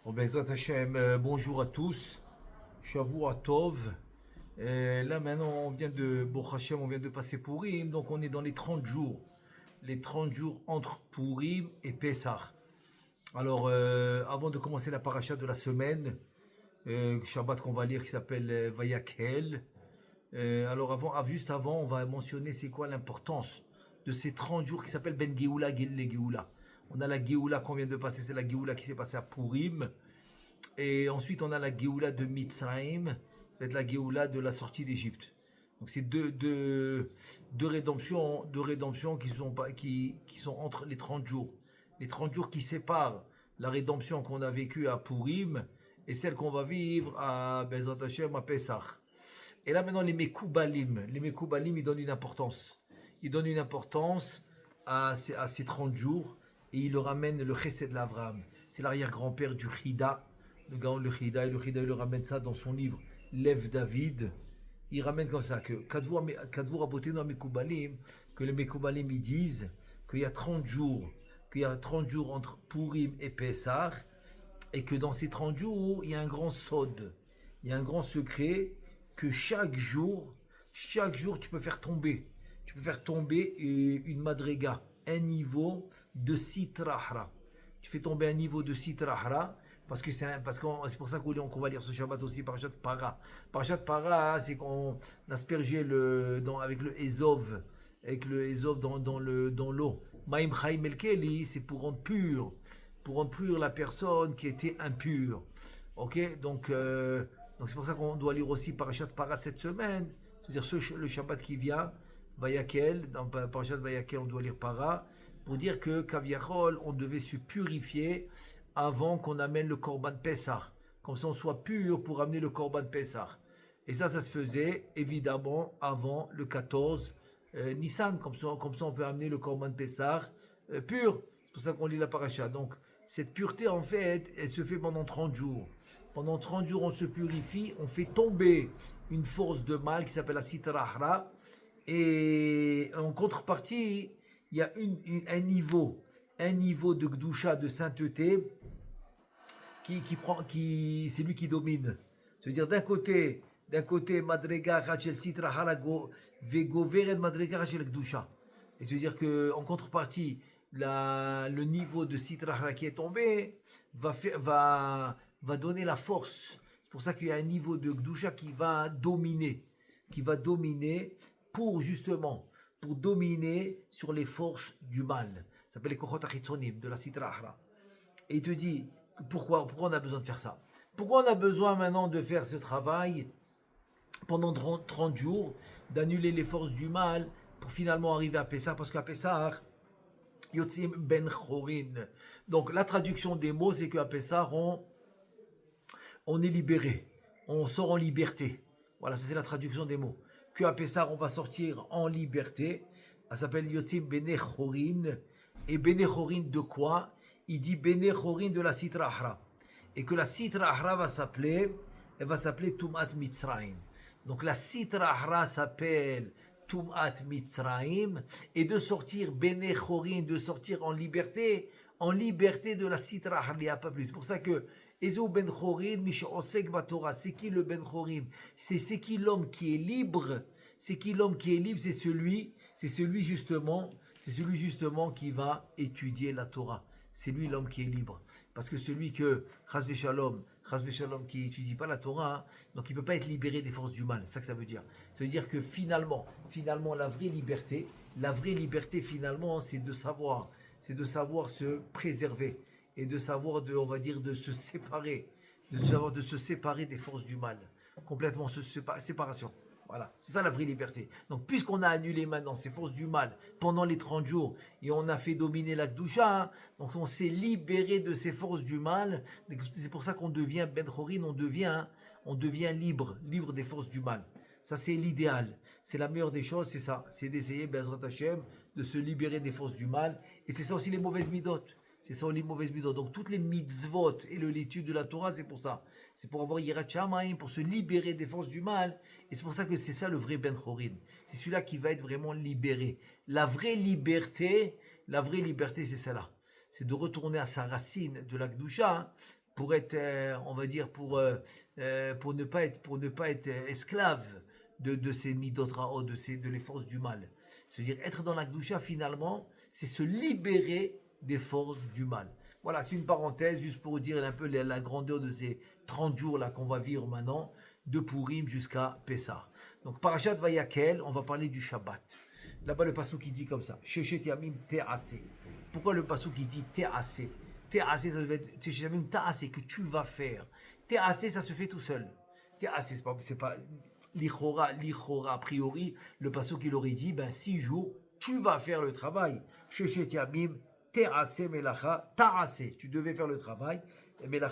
Bon, Bezrat Hashem, bonjour à tous. Shavua Tov. Là maintenant, on vient de Baruch Hashem, on vient de passer Purim, donc on est dans les 30 jours. Les 30 jours entre Purim et Pessah. Alors, avant de commencer la paracha de la semaine, Shabbat qu'on va lire qui s'appelle Vayakhel. Alors juste avant, on va mentionner c'est quoi l'importance de ces 30 jours qui s'appellent Ben Geoula, les Geoula. On a la Geoula qu'on vient de passer, c'est la Geoula qui s'est passée à Purim. Et ensuite, on a la Géoula de Mitzrayim, ça va être la Géoula de la sortie d'Égypte. Donc, c'est deux rédemptions qui sont entre les 30 jours. Les 30 jours qui séparent la rédemption qu'on a vécue à Purim et celle qu'on va vivre à Bezrat Hashem, à Pessah. Et là, maintenant, les Mekoubalim. Les Mekoubalim, ils donnent une importance. Ils donnent une importance à ces 30 jours et ils leur amènent le Chesed de l'Avraham. C'est l'arrière-grand-père du Chida, le Gaon le Chida, et le Chida il le ramène ça dans son livre Lev David. Il ramène comme ça que Kadvou Rabotenu Mekoubalim, que les Mekoubalim ils disent qu'il y a 30 jours, entre Purim et Pessah, et que dans ces 30 jours, il y a un grand sod, il y a un grand secret que chaque jour, tu peux faire tomber. Tu peux faire tomber une madrega, un niveau de Sitrahra. Tu fais tomber un niveau de Sitrahra, parce que c'est pour ça qu'on va lire ce Shabbat aussi Parashat Para. Parashat Para, c'est qu'on aspergeait avec le Ezov, dans l'eau. Maim Chaim Elkeli, c'est pour rendre pure la personne qui était impure. Ok, donc c'est pour ça qu'on doit lire aussi Parashat Para cette semaine, c'est-à-dire le Shabbat qui vient. Vayakel, dans Parashat Vayakel, on doit lire Para, pour dire que Kaviachol, on devait se purifier avant qu'on amène le Korban Pessah. Comme ça, on soit pur pour amener le Korban Pessah. Et ça se faisait évidemment avant le 14 Nissan. Comme ça, on peut amener le Korban Pessah pur. C'est pour ça qu'on lit la Paracha. Donc, cette pureté, en fait, elle se fait pendant 30 jours. Pendant 30 jours, on se purifie, on fait tomber une force de mal qui s'appelle la Sitrahra. Et en contrepartie, il y a un niveau de Gdusha, de sainteté, c'est lui qui domine. C'est-à-dire d'un côté, Madrega Rachel Sitra Harago Vegoveret Madrega Rachel Gdusha. Et c'est-à-dire qu'en contrepartie, le niveau de Sitra Hara qui est tombé va donner la force. C'est pour ça qu'il y a un niveau de Gdusha qui va dominer pour dominer sur les forces du mal. Ça s'appelle les Kochot Achitzonim, de la Sitra Hara. Et il te dit, pourquoi on a besoin de faire ça? Pourquoi on a besoin maintenant de faire ce travail pendant 30 jours, d'annuler les forces du mal pour finalement arriver à Pessah? Parce qu'à Pessah, Yotzim Ben Chorin. Donc la traduction des mots, c'est qu'à Pessah, on est libéré, on sort en liberté. Voilà, ça c'est la traduction des mots. Qu'à Pessah, on va sortir en liberté. Ça s'appelle Yotzim Bene Chorin. Et Bene Chorin de quoi? Il dit Bene Chorin de la Sitra Hara. Et que la Sitra Hara va s'appeler Tumat Mitzrayim. Donc la Sitra Hara s'appelle Tumat Mitzrayim. Et de sortir Bene Chorin, de sortir en liberté de la Sitra Hara, il n'y a pas plus. C'est pour ça que Ezo Ben Chorin, Mishosek Batora, c'est qui le Ben Chorin? C'est qui l'homme qui est libre? C'est qui l'homme qui est libre? C'est celui justement qui va étudier la Torah. C'est lui l'homme qui est libre. Parce que celui Chas Shalom, qui étudie pas la Torah, donc il peut pas être libéré des forces du mal. C'est ça que ça veut dire. Ça veut dire que finalement, la vraie liberté finalement, c'est de savoir se préserver et de savoir de se séparer, de se séparer des forces du mal. Complètement séparation. Voilà, c'est ça la vraie liberté. Donc, puisqu'on a annulé maintenant ces forces du mal pendant les 30 jours et on a fait dominer la Gdusha, donc on s'est libéré de ces forces du mal. C'est pour ça qu'on devient Ben Chorin, on devient libre des forces du mal. Ça, c'est l'idéal. C'est la meilleure des choses, c'est ça. C'est d'essayer, Bezrat Hashem, de se libérer des forces du mal. Et c'est ça aussi les mauvaises midot. C'est ça les mauvaises midot. Donc toutes les mitzvot et l'étude de la Torah, c'est pour ça. C'est pour avoir Yirat Shamayim, pour se libérer des forces du mal. Et c'est pour ça que c'est ça le vrai Ben Chorin. C'est celui-là qui va être vraiment libéré. La vraie liberté, c'est celle-là. C'est de retourner à sa racine de la Gdusha, pour être, on va dire, pour ne pas être esclave de ces midot ra'ot, de les forces du mal. C'est-à-dire être dans la Kedusha, finalement, c'est se libérer des forces du mal. Voilà, c'est une parenthèse juste pour dire un peu la grandeur de ces 30 jours là qu'on va vivre maintenant, de Purim jusqu'à Pessah. Donc, Parashat Vayakel, on va parler du Shabbat. Là-bas, le passage qui dit comme ça, Sheshet Yamim Te'ase. Pourquoi le passage qui dit Te'ase? Te'ase, ça veut dire Sheshet Yamim Te'ase, que tu vas faire. Te'ase, ça se fait tout seul. Te'ase, c'est pas l'ichora, a priori, le passage qu'il aurait dit, 6 jours, tu vas faire le travail. Sheshet Yamim Te'ase Melacha, Ta'ase, tu devais faire le travail. Et le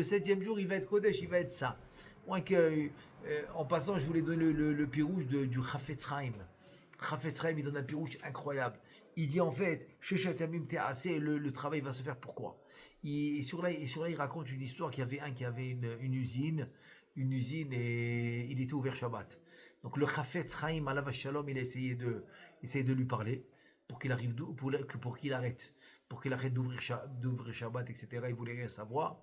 7e jour, il va être Kodesh, il va être ça. Moi, en passant, je voulais donner le pirouge du Chafetz Chaim. Chafetz Chaim, il donne un pirouge incroyable. Il dit en fait, chez Shatamim Te'aseh, le travail va se faire pourquoi? Et sur là, il raconte une histoire qu'il y avait un qui avait une usine et il était ouvert Shabbat. Donc le Chafetz Chaim, alav shalom, il a essayé de lui parler pour qu'il arrive, pour qu'il arrête d'ouvrir Shabbat, etc. Il voulait rien savoir.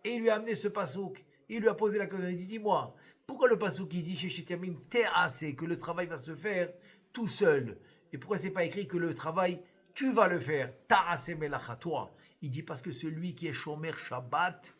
Et il lui a amené ce pasouk. Il lui a posé la question, il dit, dis-moi, pourquoi le pasouk qui dit chez Shetiamim Te'ase, que le travail va se faire tout seul? Et pourquoi c'est pas écrit que le travail, tu vas le faire? Ta'ase melacha, toi. Il dit parce que celui qui est Shomer Shabbat,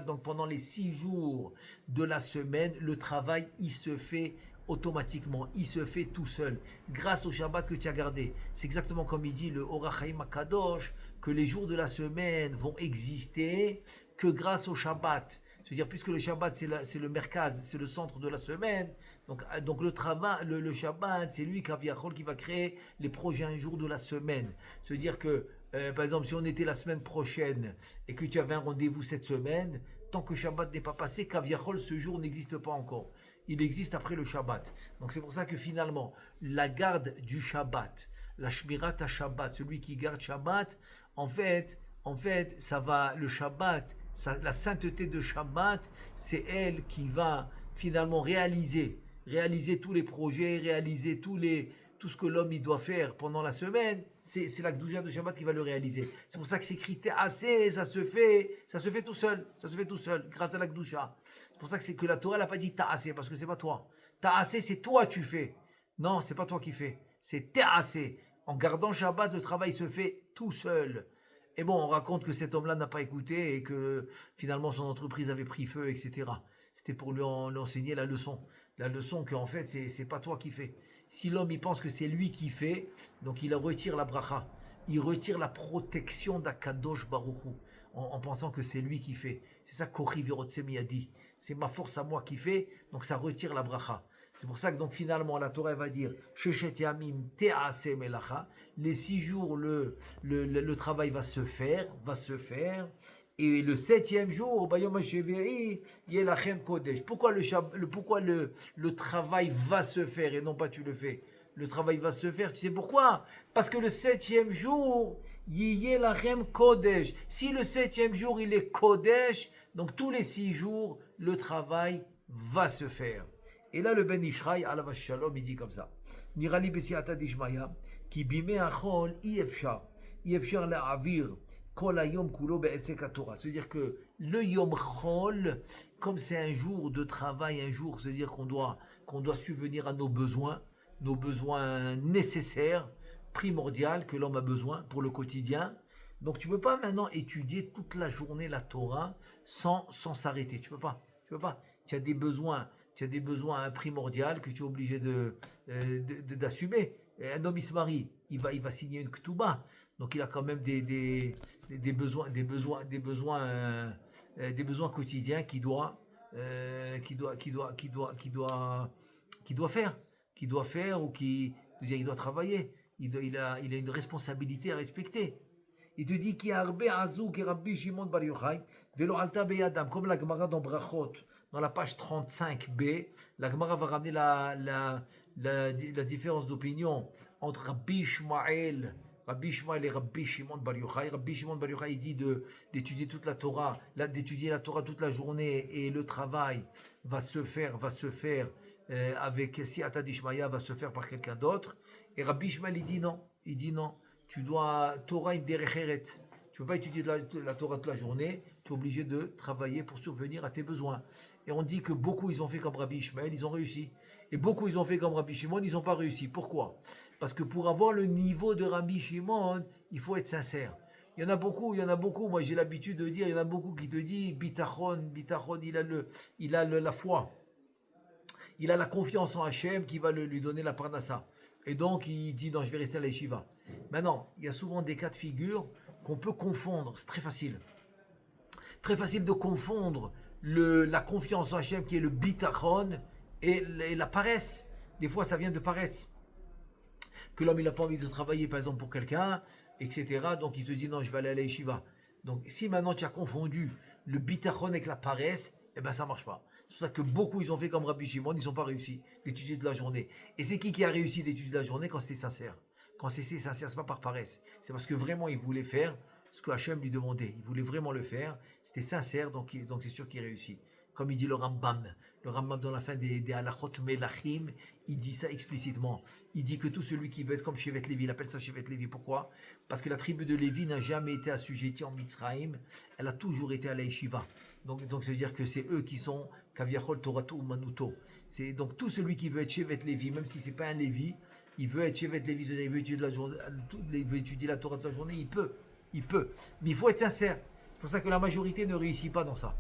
donc pendant les 6 jours de la semaine, le travail, il se fait automatiquement, il se fait tout seul, grâce au Shabbat que tu as gardé. C'est exactement comme il dit le Orach Chaim HaKadosh, que les jours de la semaine vont exister que grâce au Shabbat. C'est-à-dire, puisque le Shabbat, c'est le merkaz, c'est le centre de la semaine, donc le travail, le Shabbat, c'est lui qui va créer les prochains jours de la semaine. C'est-à-dire que, par exemple, si on était la semaine prochaine et que tu avais un rendez-vous cette semaine, tant que Shabbat n'est pas passé, Kaviachol, ce jour n'existe pas encore. Il existe après le Shabbat. Donc c'est pour ça que finalement, la garde du Shabbat, la Shmirat HaShabbat, celui qui garde Shabbat, en fait, ça va, le Shabbat, la sainteté de Shabbat, c'est elle qui va finalement réaliser tous les projets, réaliser tout ce que l'homme il doit faire pendant la semaine, c'est la Gdouja de Shabbat qui va le réaliser. C'est pour ça que c'est écrit assez, ça se fait tout seul, grâce à la Gdouja. C'est pour ça que la Torah n'a pas dit assez, parce que c'est pas toi. Assez, c'est toi tu fais. Non, c'est pas toi qui fais. C'est assez. En gardant Shabbat, le travail se fait tout seul. Et bon, on raconte que cet homme-là n'a pas écouté et que finalement son entreprise avait pris feu, etc. C'était pour lui enseigner la leçon. La leçon qu'en fait, c'est pas toi qui fais. Si l'homme il pense que c'est lui qui fait, donc il retire la bracha. Il retire la protection d'Akadosh Baruchu en pensant que c'est lui qui fait. C'est ça qu'Ori Virotsemi a dit. C'est ma force à moi qui fait, donc ça retire la bracha. C'est pour ça que donc finalement la Torah va dire Sheshet Yamim Te'ase Melacha. Les 6 jours le travail va se faire. Et le 7e jour, Bayom HaShevi'i, Yelachem Kodesh. Pourquoi le travail va se faire et non pas tu le fais? Le travail va se faire, tu sais pourquoi? Parce que le 7e jour, Yelachem Kodesh. Si le 7e jour il est Kodesh, donc tous les 6 jours, le travail va se faire. Et là, le Ben Ishraï, alav shalom, il dit comme ça. Nirali besiata dishmaya, ki bime achol, iefshar la'avir, kol hayom kulo be'esek haTorah. C'est-à-dire que le yom chol, comme c'est un jour de travail, un jour, c'est-à-dire qu'on doit subvenir à nos besoins nécessaires, primordiaux que l'homme a besoin pour le quotidien. Donc tu ne peux pas maintenant étudier toute la journée la Torah sans s'arrêter. Tu peux pas. Tu as des besoins primordiaux que tu es obligé d'assumer. Un homme il se marie, il va signer une ketouba, donc il a quand même des besoins quotidiens qu'il doit faire ou il doit travailler. Il a une responsabilité à respecter. Il te dit qu'il y a Arbe Azou qui Rabbi Shimon Bar Yochai, Velo Alta Beyadam, comme la Gemara dans Brachot, dans la page 35b, la Gemara va ramener la différence d'opinion entre Rabbi Ishmael et Rabbi Shimon Bar Yochai. Rabbi Shimon Bar Yochai dit d'étudier toute la Torah, d'étudier la Torah toute la journée et le travail va se faire avec Siata d'Ishmaïa, va se faire par quelqu'un d'autre. Et Rabbi Ishmael il dit non. Tu dois Torah im derecheret. Tu ne peux pas étudier la Torah toute la journée, tu es obligé de travailler pour subvenir à tes besoins. Et on dit que beaucoup, ils ont fait comme Rabbi Ishmael, ils ont réussi. Et beaucoup, ils ont fait comme Rabbi Shimon, ils n'ont pas réussi. Pourquoi? Parce que pour avoir le niveau de Rabbi Shimon, il faut être sincère. Il y en a beaucoup. Moi, j'ai l'habitude de dire, il y en a beaucoup qui te disent, bitachon, la foi. Il a la confiance en Hachem qui va lui donner la parnassa. Et donc, il dit, non, je vais rester à la yeshiva. Maintenant, il y a souvent des cas de figure qu'on peut confondre. C'est très facile. Très facile de confondre la confiance en Hachem qui est le bitachon et la paresse. Des fois, ça vient de paresse. Que l'homme, il n'a pas envie de travailler, par exemple, pour quelqu'un, etc. Donc, il se dit, non, je vais aller à la yeshiva. Donc, si maintenant tu as confondu le bitachon avec la paresse, eh bien, ça ne marche pas. C'est pour ça que beaucoup, ils ont fait comme Rabbi Shimon, ils n'ont pas réussi d'étudier de la journée. Et c'est qui a réussi d'étudier de la journée quand c'était sincère? Quand c'est sincère, ce n'est pas par paresse. C'est parce que vraiment, il voulait faire ce que Hachem lui demandait. Il voulait vraiment le faire. C'était sincère, donc c'est sûr qu'il réussit. Comme il dit le Rambam dans la fin des Halachot Melachim, il dit ça explicitement. Il dit que tout celui qui veut être comme Shevet Lévi, il appelle ça Shevet Lévi. Pourquoi? Parce que la tribu de Lévi n'a jamais été assujettie en Mitzrayim, elle a toujours été à la Yeshiva. Donc ça veut dire que c'est eux qui sont Kaviachol Torato ou Manuto. C'est donc tout celui qui veut être Shevet Lévi, même si c'est pas un Lévi, il veut être Shevet Lévi, il veut étudier la Torah toute la journée, il peut. Mais il faut être sincère. C'est pour ça que la majorité ne réussit pas dans ça.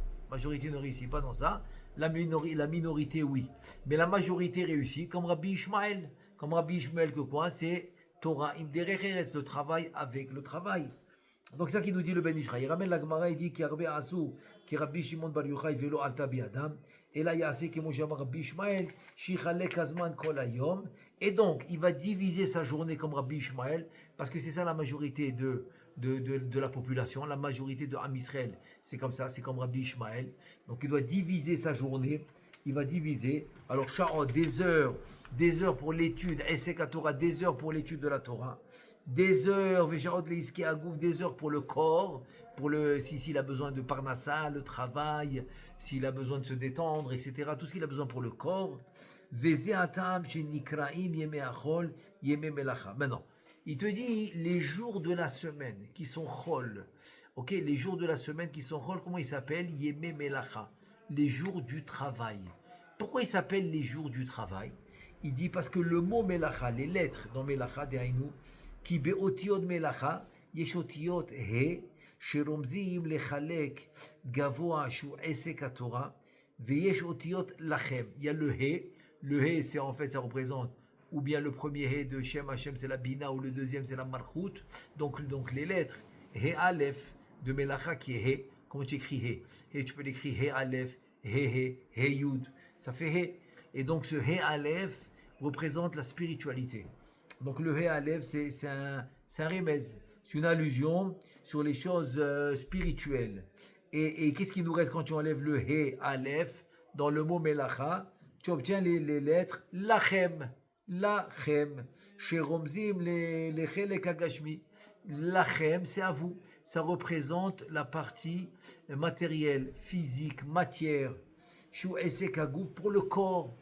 La minorité, oui. Mais la majorité réussit, comme Rabbi Ishmael. Que quoi? C'est Torah im derech eretz, le travail avec le travail. Donc c'est ça qui nous dit le Ben Ishraï. Il ramène la Gemara, il dit qu'il y a Rabbi Asou, qui Rabbi Shimon Bar Yochai velo alta biadam. Et là, il y a assez qui m'a Rabbi Ishmael, shichalek azman kol hayom. Et donc, il va diviser sa journée comme Rabbi Ishmael, parce que c'est ça la majorité de la population, la majorité de Am Israël. C'est comme ça, c'est comme Rabbi Ishmael. Donc, il doit diviser sa journée. Il va diviser. Alors, Sha'ot, des heures pour l'étude, Esek Torah, des heures pour l'étude de la Torah. Des heures, Vejarot Leiski Agouf, des heures pour le corps, s'il a besoin de Parnassa, le travail, s'il a besoin de se détendre, etc. Tout ce qu'il a besoin pour le corps. Maintenant, il te dit les jours de la semaine qui sont chol. Ok, les jours de la semaine qui sont chol, comment ils s'appellent? Yeme Melacha, les jours du travail. Pourquoi ils s'appellent les jours du travail? Il dit parce que le mot Melacha, les lettres dans Melacha, Dehainu, qui beotiot Melacha, yeshotiot he, שרומזים לחלק גבוה שהוא עסק התורה, ויש אותיות לכם. Il y a le he. Le he, c'est en fait, ça représente ou bien le premier he de Shem Hashem, c'est la Bina, ou le deuxième, c'est la Malchut. Donc les lettres, he Aleph de Melacha qui est he. Comment tu écris he? Et tu peux l'écrire he Aleph, he Yud. Ça fait he. Et donc ce he Aleph représente la spiritualité. Donc le he Aleph, c'est un remez. C'est une allusion sur les choses spirituelles. Et qu'est-ce qui nous reste quand tu enlèves le he Aleph dans le mot Melacha? Tu obtiens les lettres Lachem, Sheromzim, les Chelek Agashmi. Lachem, c'est à vous. Ça représente la partie matérielle, physique, matière. Shu Esek Agouf pour le corps.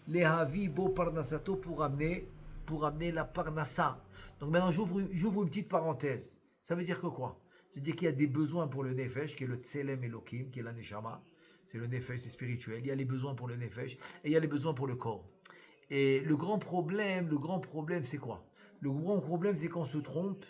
Les Havi Bo Parnasato pour amener la Parnassa. Donc maintenant, j'ouvre une petite parenthèse. Ça veut dire que quoi? C'est-à-dire qu'il y a des besoins pour le Nefesh, qui est le Tselem Elohim, qui est la Neshama. C'est le Nefesh, c'est spirituel. Il y a les besoins pour le Nefesh et il y a les besoins pour le corps. Et le grand problème, c'est quoi? Le grand problème, c'est qu'on se trompe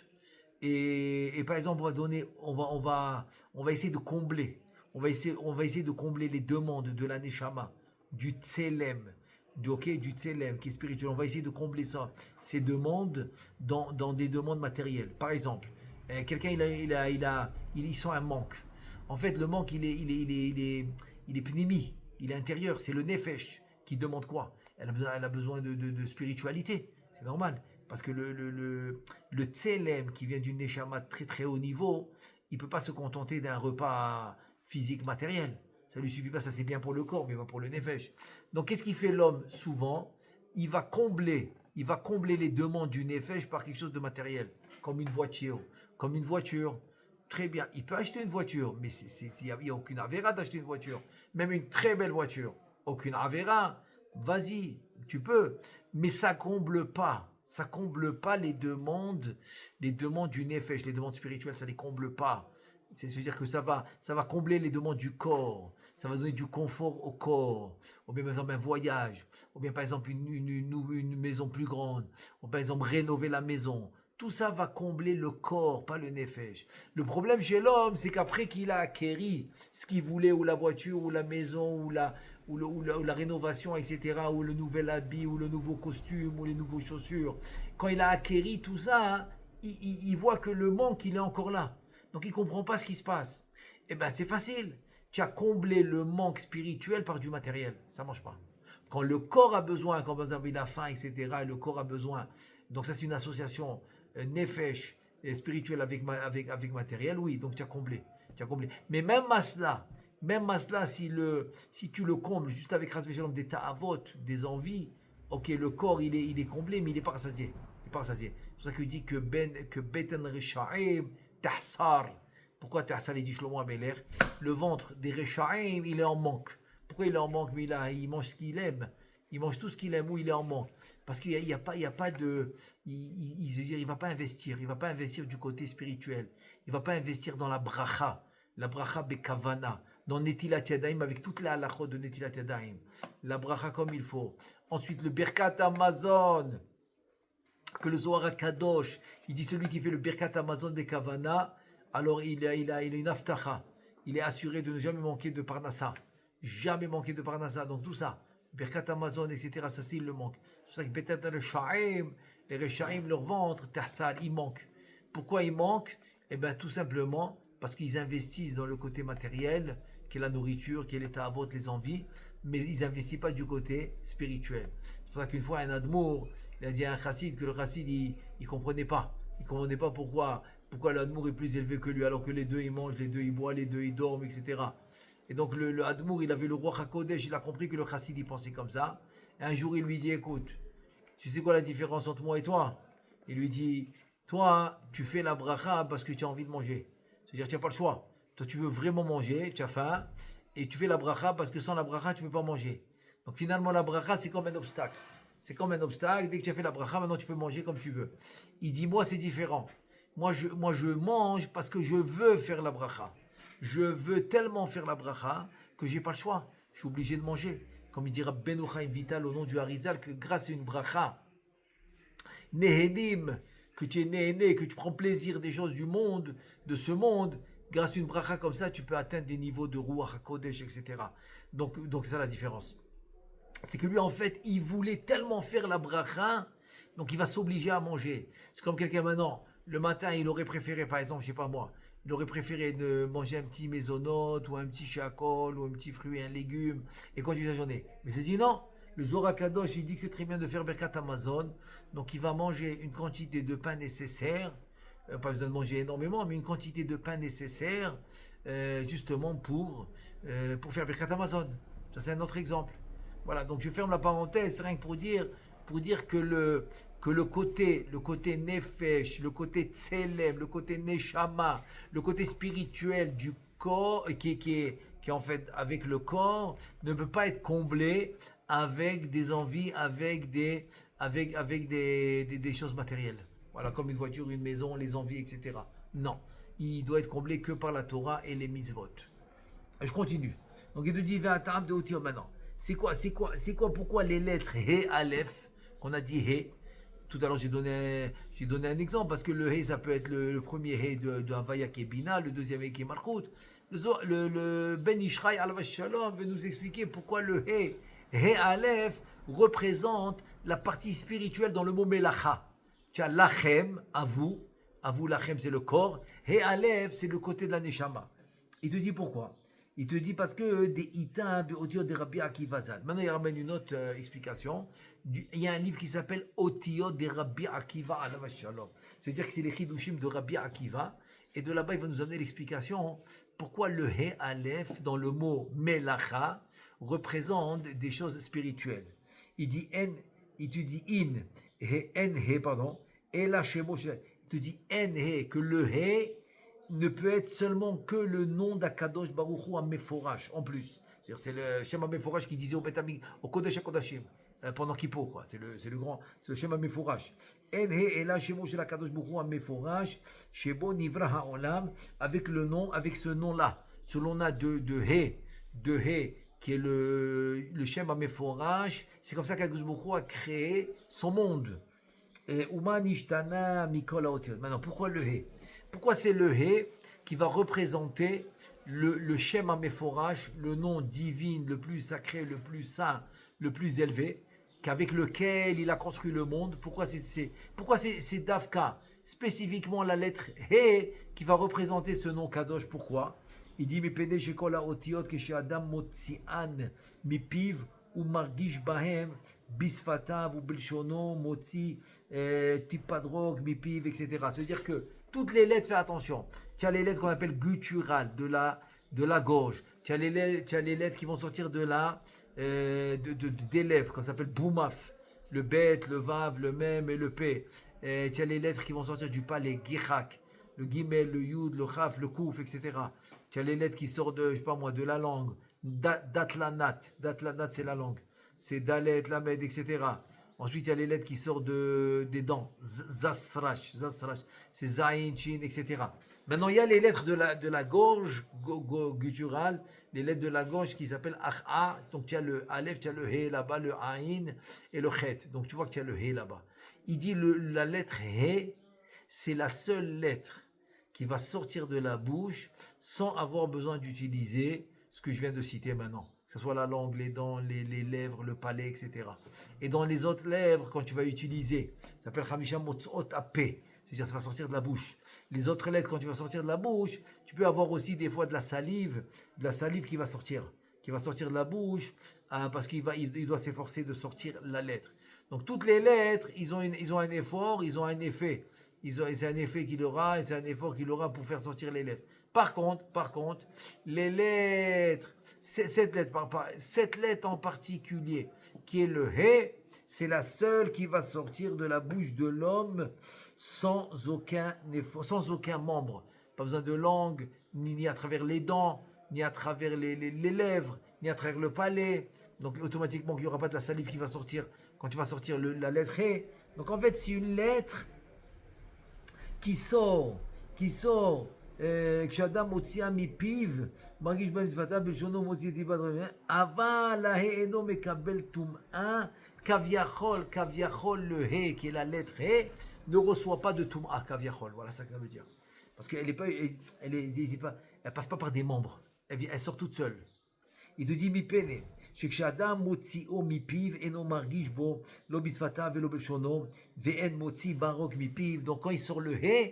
et par exemple, on va essayer de combler. On va essayer de combler les demandes de la Neshama, du Tselem, du Tselem qui est spirituel. On va essayer de combler ça, ces demandes dans des demandes matérielles. Par exemple, quelqu'un il sent un manque. En fait, le manque il est pnimi, il est intérieur. C'est le nefesh qui demande quoi? Elle a besoin de spiritualité. C'est normal parce que le tselem qui vient d'une neshama très très haut niveau, il peut pas se contenter d'un repas physique matériel. Ça lui suffit pas, ça c'est bien pour le corps, mais pas pour le nefesh. Donc qu'est-ce qui fait l'homme souvent? Il va combler les demandes du nefesh par quelque chose de matériel, comme une voiture. Très bien, il peut acheter une voiture, mais il n'y a aucune avéra d'acheter une voiture. Même une très belle voiture, aucune avéra. Vas-y, tu peux. Mais ça comble pas Ça comble pas les demandes du nefesh, les demandes spirituelles, ça les comble pas. C'est-à-dire que ça va combler les demandes du corps, ça va donner du confort au corps, ou bien par exemple un voyage, ou bien par exemple une maison plus grande, ou par exemple rénover la maison. Tout ça va combler le corps, pas le nefesh. Le problème chez l'homme, c'est qu'après qu'il a acquéri ce qu'il voulait, ou la voiture, ou la maison, ou la rénovation, etc., ou le nouvel habit, ou le nouveau costume, ou les nouvelles chaussures, quand il a acquéri tout ça, hein, il voit que le manque, il est encore là. Donc il ne comprend pas ce qui se passe. Eh bien, c'est facile. Tu as comblé le manque spirituel par du matériel. Ça ne marche pas. Quand le corps a besoin, quand il a faim, etc., et le corps a besoin. Donc ça, c'est une association nefesh spirituelle avec matériel. Oui, donc tu as comblé. Tu as comblé. Mais même masla, si tu le combles juste avec des ta'avot, des envies, ok, le corps, il est comblé, mais il n'est pas rassasié. Il n'est pas rassasié. C'est pour ça qu'il dit que beten risha'im, tahsar. Pourquoi tahsar, il dit Shlomo Ameler? Le ventre des Rechaim, il est en manque. Pourquoi il est en manque? Mais il mange ce qu'il aime. Il mange tout ce qu'il aime ou il est en manque. Parce qu'il n'y a pas de. Il va pas investir. Il va pas investir du côté spirituel. Il va pas investir dans la bracha. La bracha bekavana. Dans Netilat Yadayim, avec toute la halachot de Netilat Yadayim. La bracha comme il faut. Ensuite, le Birkat Amazon. Que le Zohar Kadosh, il dit celui qui fait le Birkat Amazon Bekavana, alors il a une aftacha. Il est assuré de ne jamais manquer de Parnassa. Jamais manquer de Parnassa. Donc tout ça, Birkat Amazon, etc., ça c'est, il le manque. C'est pour ça que peut-être les Rechaim, leur ventre, Tahsal, il manque. Pourquoi il manque? Eh bien tout simplement parce qu'ils investissent dans le côté matériel, qui est la nourriture, qui est l'état à vote, les envies, mais ils n'investissent pas du côté spirituel. C'est pour ça qu'une fois un admour, il a dit à un chassid que le chassid il comprenait pas. Il comprenait pas pourquoi l'admour est plus élevé que lui, alors que les deux ils mangent, les deux ils boivent, les deux ils dorment, etc. Et donc le admour, il avait le roi Hakodesh, il a compris que le chassid il pensait comme ça. Et un jour il lui dit, écoute, tu sais quoi la différence entre moi et toi? Il lui dit, toi tu fais la bracha parce que tu as envie de manger. C'est-à-dire tu n'as pas le choix. Toi tu veux vraiment manger, tu as faim, et tu fais la bracha parce que sans la bracha tu ne peux pas manger. Donc finalement la bracha c'est comme un obstacle. C'est comme un obstacle. Dès que tu as fait la bracha, maintenant tu peux manger comme tu veux. Il dit, moi c'est différent. Moi je mange parce que je veux faire la bracha. Je veux tellement faire la bracha que j'ai pas le choix. Je suis obligé de manger. Comme il dira Ben Chaim Vital au nom du Harizal, que grâce à une bracha, Nehenim, que tu es néhéné, que tu prends plaisir des choses du monde, de ce monde, grâce à une bracha comme ça, tu peux atteindre des niveaux de Ruach HaKodesh, etc. Donc c'est ça la différence. C'est que lui, en fait, il voulait tellement faire la bracha, donc il va s'obliger à manger. C'est comme quelqu'un maintenant, le matin, il aurait préféré, par exemple, je sais pas moi, il aurait préféré de manger un petit mésonote, ou un petit chakol, ou un petit fruit, un légume, et continuer la journée. Mais c'est dit non. Le Zohar Kadosh, il dit que c'est très bien de faire Birkat Amazon, donc il va manger une quantité de pain nécessaire, pas besoin de manger énormément, mais une quantité de pain nécessaire, justement pour faire Birkat Amazon. Ça, c'est un autre exemple. Voilà, donc je ferme la parenthèse, c'est rien que pour dire que le côté nefesh, le côté tselem, le côté neshama, le côté spirituel du corps, qui est en fait avec le corps, ne peut pas être comblé avec des envies, avec des choses matérielles. Voilà, comme une voiture, une maison, les envies, etc. Non, il doit être comblé que par la Torah et les mitzvot. Je continue. Donc il te dit, va à de Otio maintenant. C'est quoi, pourquoi les lettres He, Aleph, qu'on a dit He? Tout à l'heure, j'ai donné un exemple, parce que le He, ça peut être le premier He de Havaya qui est Bina, le deuxième He qui est Malchut. Le Ben Ishraï al-Vash Shalom veut nous expliquer pourquoi le He, He Aleph, représente la partie spirituelle dans le mot Melacha. Tu as Lachem, à vous Lachem, c'est le corps. He Aleph, c'est le côté de la Neshama. Il te dit pourquoi? Il te dit parce que des Itam, Otiot de Rabbi Akiva Zal. Maintenant, il ramène une autre explication. Il y a un livre qui s'appelle Otiot de Rabbi Akiva Alav Shalom. C'est-à-dire que c'est les Chidushim de Rabbi Akiva. Et de là-bas, il va nous amener l'explication pourquoi le He Aleph, dans le mot Melacha, représente des choses spirituelles. Il dit En, il te dit In, He, En, He, pardon, et la Shemo, il te dit En, He, que le He ne peut être seulement que le nom d'Akadosh Baruch Hu à Meforash, en plus. C'est le Shem Meforash qui disait au Kodesh HaKodashim. pendant Kippour, quoi. C'est le Shem HaMeforash. En he ela shemo shel HaKadosh Baruch Hu HaMeforash, shebo nivra ha'olam, avec le nom, avec ce nom-là. Selon on a de he, qui est le Shem HaMeforash, c'est comme ça qu'Akadosh Baruch Hu a créé son monde. Et Uma nishtana mikol haotiot. Maintenant, pourquoi le he? Pourquoi c'est le he qui va représenter le Shem HaMeforash, le nom divin, le plus sacré, le plus saint, le plus élevé, qu'avec lequel il a construit le monde? Pourquoi c'est Dafka, spécifiquement la lettre He, qui va représenter ce nom Kadosh? Pourquoi? Il dit Mipene shekol haotiot keshe adam motzi'an mipiv ou margish bahem bisfatav ou bilshono motzi tipadrog mipiv, etc. C'est-à-dire que toutes les lettres, fais attention. Tu as les lettres qu'on appelle gutturales, de la gorge. Tu as les lettres qui vont sortir des lèvres, qu'on s'appelle boumaf. Le bet, le vav, le mem et le p. Tu as les lettres qui vont sortir du palais, gichak. Le gimel, le yud, le chaf, le kouf, etc. Tu as les lettres qui sortent de la langue. Datlanat. Datlanat, c'est la langue. C'est dalet, lamed, etc. Ensuite, il y a les lettres qui sortent des dents. Zasrash, c'est zayin, chin, etc. Maintenant, il y a les lettres de la gorge gutturale, les lettres de la gorge qui s'appellent Ach'a. Donc, tu as le Aleph, tu as le He là-bas, le Aïn et le Chet. Donc, tu vois que tu as le He là-bas. Il dit la lettre He, c'est la seule lettre qui va sortir de la bouche sans avoir besoin d'utiliser ce que je viens de citer maintenant. Que ce soit la langue, les dents, les lèvres, le palais, etc. Et dans les autres lèvres, quand tu vas utiliser, ça s'appelle Chamisha Motzot Apé, c'est-à-dire ça va sortir de la bouche. Les autres lettres, quand tu vas sortir de la bouche, tu peux avoir aussi des fois de la salive qui va sortir de la bouche, parce qu'il doit s'efforcer de sortir la lettre. Donc toutes les lettres, ils ont un effort, ils ont un effet. C'est un effet qu'il aura et c'est un effort qu'il aura pour faire sortir les lettres. Par contre, les lettres, cette lettre en particulier, qui est le He, c'est la seule qui va sortir de la bouche de l'homme sans aucun effort, sans aucun membre. Pas besoin de langue, ni à travers les dents, ni à travers les lèvres, ni à travers le palais. Donc automatiquement, il n'y aura pas de la salive qui va sortir quand tu vas sortir la lettre He. Donc en fait, c'est une lettre qui sort, כשאדם מוציאה מפיו, מרגיש בהם שפתיו בלשונו מוציא טיפת רבע, אבל ההא אינו מקבל טומאה, כביכול le ה' qui est la lettre ה', ne reçoit pas de טומאה, כביכול, voilà ça que ça veut dire. Parce qu'elle passe pas par des membres, elle sort toute seule. Il te dit מפני, שכשאדם מוציאו מפיו, אינו מרגיש בו, לא בשפתיו ולא בלשונו, ואין מוציא ברוק מפיו, donc quand il sort le ה',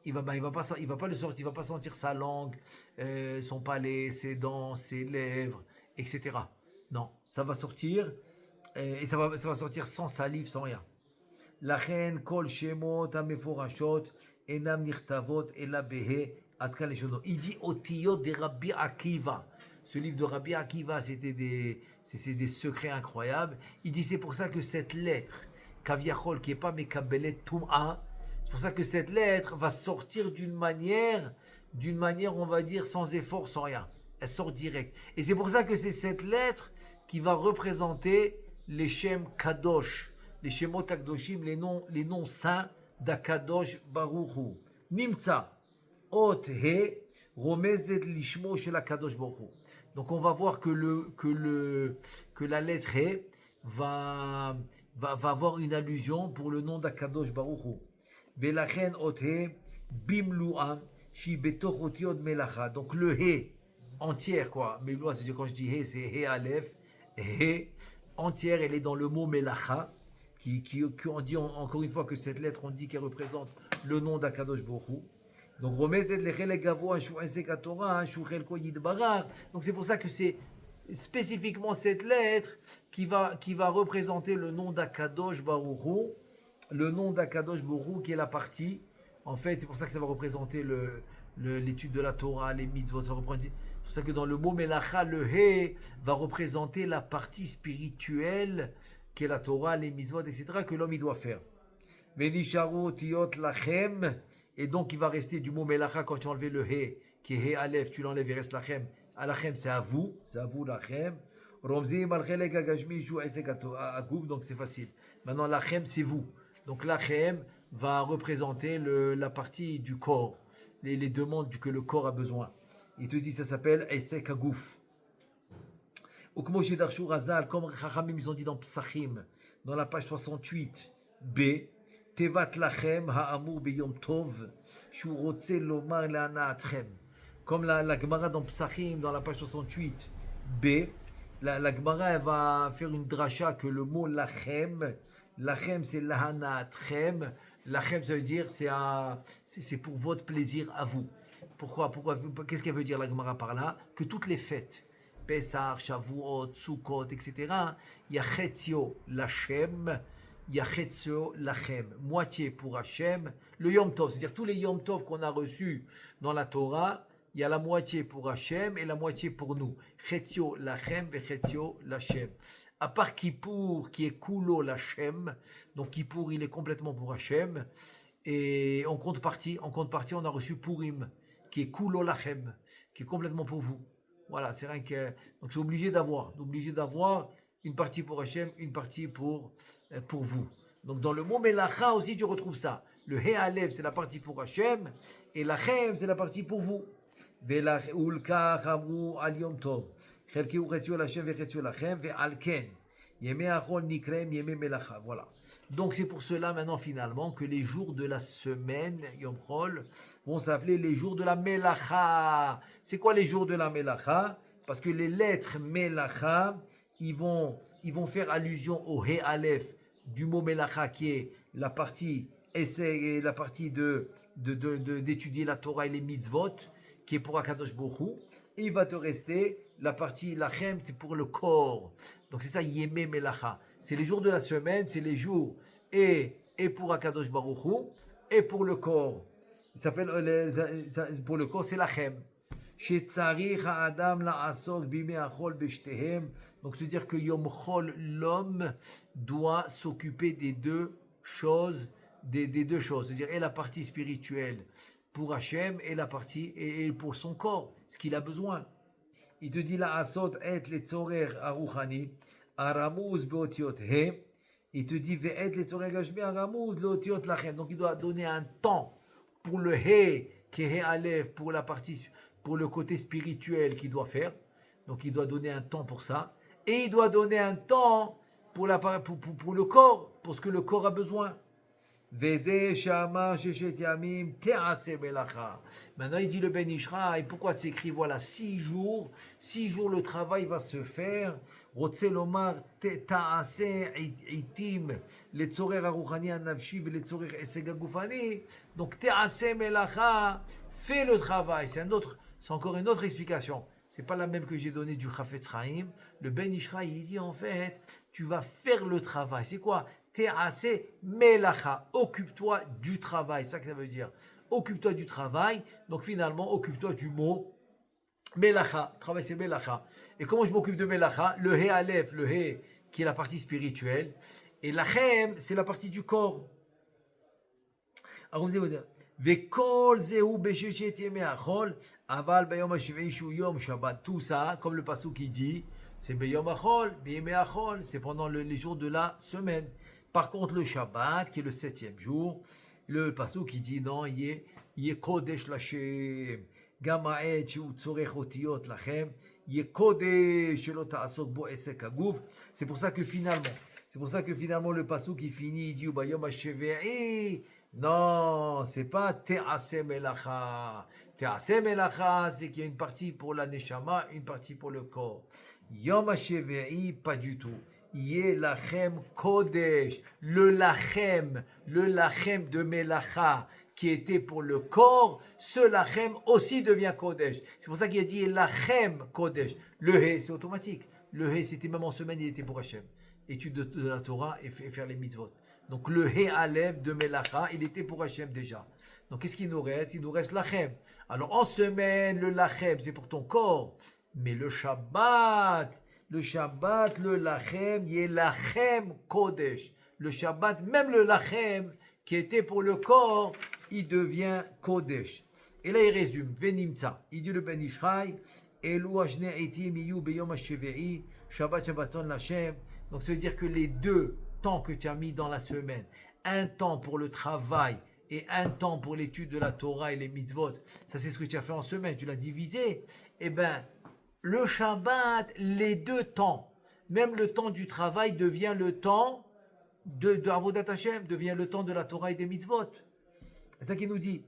il va pas le sortir, il va pas sentir sa langue, son palais, ses dents, ses lèvres, etc. Non, ça va sortir et ça va sortir sans salive, sans rien. לכן כל שמות המפורשות אינם נכתבות אלא בה' עד כאן לשונו. Il dit אותיות de Rabbi Akiva. Ce livre de Rabbi Akiva, c'est des secrets incroyables. Il dit c'est pour ça que cette lettre, Kaviachol, qui n'est pas Mekabelet Tum'a, c'est pour ça que cette lettre va sortir d'une manière, on va dire, sans effort, sans rien. Elle sort direct. Et c'est pour ça que c'est cette lettre qui va représenter les Shem Kadosh, les Shemot Akdoshim, les noms saints d'Akadosh Baruch Hu. Nimtza, Ot He, Romezet Lishmo Shel Akadosh Baruch Hu. Donc on va voir que la lettre He va avoir une allusion pour le nom d'Akadosh Baruch Hu. ולכן אות ה' במלואה שהיא בתוך אותיות מלאכה. Donc le he entière quoi. Memloua, c'est-à-dire quand je dis he, c'est he aleph. He entière, elle est dans le mot melacha, qui on dit encore une fois que cette lettre, on dit qu'elle représente le nom d'Akadosh Baruch Hu. Donc רומזת לחלק גבוה שהוא עסק התורה, שהוא חלקו יתברך. Donc c'est pour ça que c'est spécifiquement cette lettre qui va représenter le nom d'Akadosh Baruch Hu. Le nom d'Akadosh Baruch Hu qui est la partie, en fait, c'est pour ça que ça va représenter l'étude de la Torah, les mitzvot, c'est pour ça que dans le mot Melacha, le He va représenter la partie spirituelle qui est la Torah, les mitzvot, etc., que l'homme il doit faire. Venisharu tiyot lachem, et donc il va rester du mot Melacha quand tu enlèves le He, qui est He Aleph, tu l'enlèves, il reste lachem. Alachem, c'est à vous lachem. Romzim al-Chelek Agashmi Shu Esek Agouf, donc c'est facile. Maintenant, l'achem, c'est vous. Donc l'achem va représenter la partie du corps, les demandes que le corps a besoin. Il te dit, ça s'appelle Esek Agouf. Ou comme chez Darshur Razal, comme Chachamim, ils ont dit dans Psachim, dans la page 68, B, Tevat Lachem Ha'amur Beyom Tov, Shu Rotze Lomar La'anaatchem. Comme la Gemara dans Psachim, dans la page 68, B, la Gemara elle va faire une dracha que le mot Lachem, Lachem c'est La'anaatchem, Lachem ça veut dire c'est pour votre plaisir à vous. Pourquoi qu'est-ce qu'elle veut dire la Gemara par là? Que toutes les fêtes, Pesach, Shavuot, Sukkot, etc. Il y a Chetzio Lachem, il y a Chetzio Lachem, moitié pour Hachem, le Yom Tov, c'est-à-dire tous les Yom Tov qu'on a reçus dans la Torah, il y a la moitié pour Hachem et la moitié pour nous. Chetzio Lachem et Chetzio Lachem. À part Kippour qui est Kulo Lachem, donc Kippour il est complètement pour Hachem, et en contrepartie, on a reçu Purim qui est Kulo Lachem, qui est complètement pour vous. Voilà, c'est rien que. Donc c'est obligé d'avoir une partie pour Hachem, une partie pour vous. Donc dans le mot Melacha aussi tu retrouves ça. Le He Alev c'est la partie pour Hachem et Lachem c'est la partie pour vous. Ve'ulka chamru al yom tov. Chelki u'chetzio Lachem ve'chetzio Lachem ve'al ken. Yemei achol nikrem yemei melacha. Voilà. Donc c'est pour cela maintenant finalement que les jours de la semaine Yom Chol vont s'appeler les jours de la Melacha. C'est quoi les jours de la Melacha? Parce que les lettres Melacha, ils vont faire allusion au He Aleph du mot Melacha qui est la partie essai, la partie d'étudier la Torah et les mitzvot qui est pour Akadosh Baruch Hu. Et il va te rester la partie Lachem, c'est pour le corps. Donc c'est ça Yemei Melacha. C'est les jours de la semaine, c'est les jours et pour Akadosh Baruch Hu et pour le corps. Il s'appelle pour le corps c'est Lachem. Shetzarich ha'adam la'asok bimei achol b'shtehem. Donc c'est dire que Yom Chol l'homme doit s'occuper des deux choses, c'est-à-dire et la partie spirituelle pour Hachem et la partie et pour son corps, ce qu'il a besoin. Il te dit la'asot et letzorer aruchani. Aramuz beotiot he, il te dit ve'et le tzorech gashmi aramuz leotiot lachem. Donc il doit donner un temps pour le he qui est he aleph pour la partie pour le côté spirituel qu'il doit faire. Donc il doit donner un temps pour ça et il doit donner un temps pour le corps, pour ce que le corps a besoin. Veze shama sheshet yamim te'ase melacha. Maintenant il dit le Ben Ishraï, pourquoi c'est écrit voilà 6 jours le travail va se faire. Rotse lomar te'ase itim letzorer aruchani anavshi veletzorer eseg agufani. Donc te'ase melacha, fais le travail. C'est encore une autre explication. C'est pas la même que j'ai donnée du Chafetz Chaim. Le Ben Ishraï il dit en fait tu vas faire le travail. C'est quoi? Te'ase melacha, occupe-toi du travail, c'est ça que ça veut dire. Occupe-toi du travail, donc finalement, occupe-toi du mot melacha. Travail, c'est melacha. Et comment je m'occupe de melacha? Le he aleph, le he qui est la partie spirituelle, et lachem, c'est la partie du corps. Alors vous allez Vekol zehu besheshet yemei achol, aval bayom hashvi'i shu yom shabbat. Tout ça, comme le pasuk qui dit, c'est beyom achol, beyemei achol, c'est pendant les jours de la semaine. Par contre, le Shabbat, qui est le 7e jour, le pasuk qui dit non, il est kodesh lachem, gama'et shu tzorech otiyot lachem, il est kodesh shelo ta'asok bo esek aguf. C'est pour ça que finalement le pasuk qui finit, il dit bayom hashvi'i. Non, c'est pas te'ase melacha. Te'ase melacha, c'est qu'il y a une partie pour la neshama, une partie pour le corps. Yom hashvi'i, pas du tout. Yé lachem kodesh, le lachem de melacha qui était pour le corps, ce lachem aussi devient kodesh. C'est pour ça qu'il a dit lachem kodesh. Le he, c'est automatique. Le he, c'était même en semaine, il était pour Hachem. Étude de la Torah et faire les mitzvot. Donc le he aleph de melacha, il était pour Hachem déjà. Donc qu'est-ce qu'il nous reste? Il nous reste lachem. Alors en semaine, le lachem, c'est pour ton corps. Mais le Shabbat, le lachem, il est lachem kodesh. Le Shabbat, même le lachem, qui était pour le corps, il devient kodesh. Et là, il résume, venimtsa. Il dit le Ben Ishraï, Elu ashne eitim iyu beyom hashve'i, Shabbat Shabbaton Lachem. Donc ça veut dire que les deux temps que tu as mis dans la semaine, un temps pour le travail et un temps pour l'étude de la Torah et les mitzvot, ça c'est ce que tu as fait en semaine, tu l'as divisé, eh bien, le Shabbat, les deux temps, même le temps du travail devient le temps de Avodat Hashem, devient le temps de la Torah et des mitzvot. C'est ça qu'il nous dit.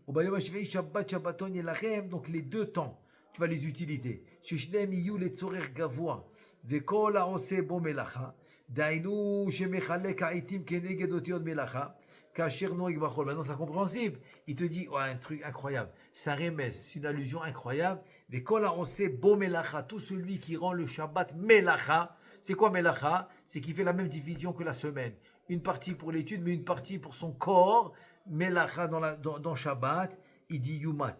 Shabbat, Shabbaton, Yelachem, donc les deux temps, tu vas les utiliser. Shishnem iyu letzorer gavoa, vekol haose bo melacha, dainu shemechalek ha'itim keneged otiot melacha, kasher noeg bachol. Maintenant, c'est compréhensible. Il te dit, un truc incroyable. C'est un remez, c'est une allusion incroyable. Vekol haose bo melacha, tout celui qui rend le Shabbat melacha. C'est quoi melacha? C'est qu'il fait la même division que la semaine. Une partie pour l'étude, mais une partie pour son corps. Melacha dans Shabbat, il dit yumat.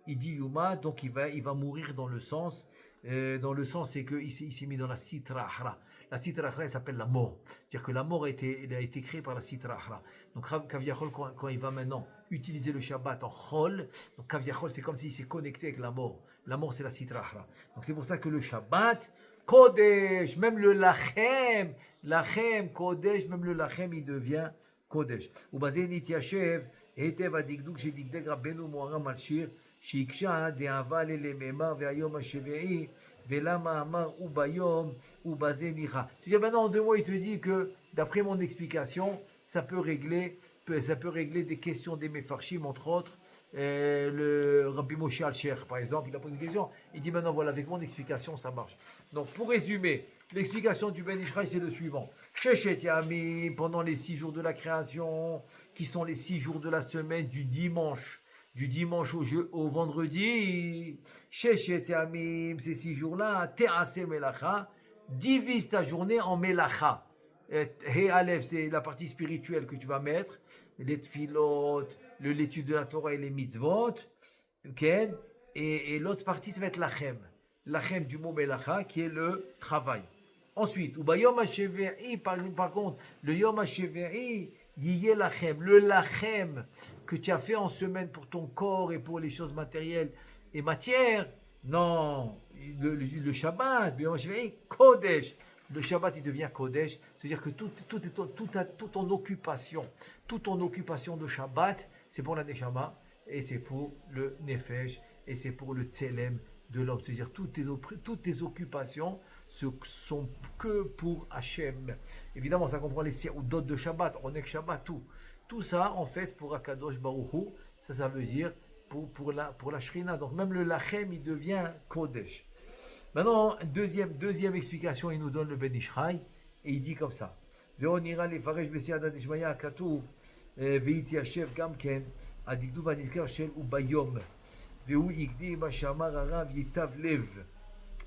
Il dit yumat, donc il va mourir dans le sens c'est qu'il s'est mis dans la sitra ahra. La sitra ahra, elle s'appelle la mort. C'est-à-dire que la mort a été créée par la sitra ahra. Donc Kaviachol, quand il va maintenant utiliser le Shabbat en chol, donc Kaviachol, c'est comme s'il s'est connecté avec la mort. La mort, c'est la sitra ahra. Donc c'est pour ça que le Shabbat, Kodesh, même le Lachem, Kodesh, même le Lachem, il devient Kodesh. ובזה נתיישב היטב הדקדוק שדקדק רבנו מוהר"ם על שיר שהקשה דאהבה ללמימר והיום השביעי ולמה אמר וביום ובזה ניחא. C'est-à-dire maintenant en deux mots il te dit que d'après mon explication ça peut régler des questions des Mefarshim entre autres. Le Rabbi Moshe Alcher par exemple il a posé une question, il dit maintenant voilà avec mon explication ça marche. Donc pour résumer l'explication du Ben Ishraï c'est le suivant. Sheshet Yamim, pendant les 6 jours de la création, qui sont les 6 jours de la semaine, du dimanche au vendredi. Sheshet Yamim, ces 6 jours-là, Te'ase Melacha, divise ta journée en Melacha. He Aleph, c'est la partie spirituelle que tu vas mettre, les tfilot, l'étude de la Torah et les mitzvot, okay? Et l'autre partie, ça va être Lachem. Lachem du mot Melacha, qui est le travail. Ensuite, Ubayom HaShevi'i, par contre, le Yom HaShevi'i, Yiyeh Lachem, le Lachem que tu as fait en semaine pour ton corps et pour les choses matérielles et matières, non, le Shabbat, le Yom HaShevi'i, Kodesh, le Shabbat il devient Kodesh, c'est-à-dire que toute ton occupation de Shabbat, c'est pour la Neshama et c'est pour le Nefesh et c'est pour le Tselem de l'homme, c'est-à-dire toutes tes occupations sont que pour Hachem. Évidemment, ça comprend les séoudot de Shabbat, Onek Shabbat, tout ça, en fait, pour Akadosh Baruch Hu, ça veut dire pour la Shrina. Donc même le Lachem, il devient Kodesh. Maintenant, deuxième explication, il nous donne le Ben Ishraï, et il dit comme ça. Ve'onira lefaresh b'siyada dishmaya katuv ve'itiashev gamken adikduv anizkar shel ubayom ve'u yigdi ma shamar harav yitav lev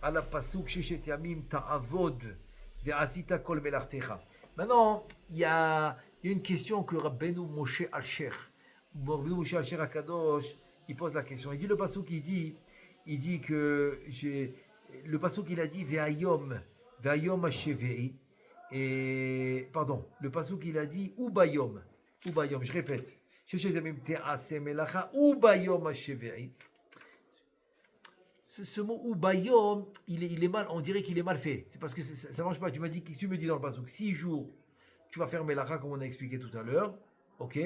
à la pasuk sheshet yamim ta'avod ve'asita kol melachtecha. Maintenant, il y a une question que Rabbeinu Moshe Alcher Akadosh, il pose la question. Il dit le pasuk, il dit que le pasuk il a dit ve'ayom hashevei, et pardon, le pasuk il a dit ubayom, je répète, sheshet yamim te'ase melacha ubayom hashevei. Ce mot ubayom, il est mal, on dirait qu'il est mal fait. C'est parce que ça ne marche pas. Tu m'as dit, tu me dis dans le pasuk, 6 jours, tu vas faire melacha comme on a expliqué tout à l'heure, ok?